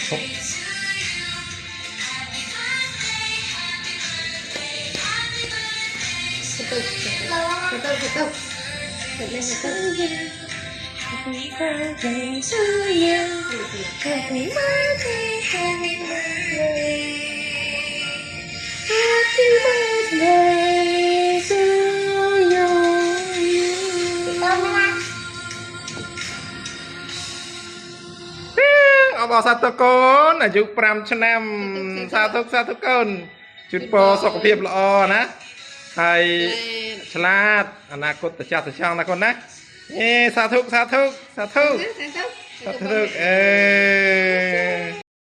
Happy birthday to you. Happy birthday, happy birthday. Happy birthday to you. เอาบอกสาธุกนอายุ5 ឆ្នាំสาธุกนจุดโปสุขภาพល្អណាហើយឆ្លាតអនាគតចាស់ទៅចង់ណាកូនណាសាធុអេ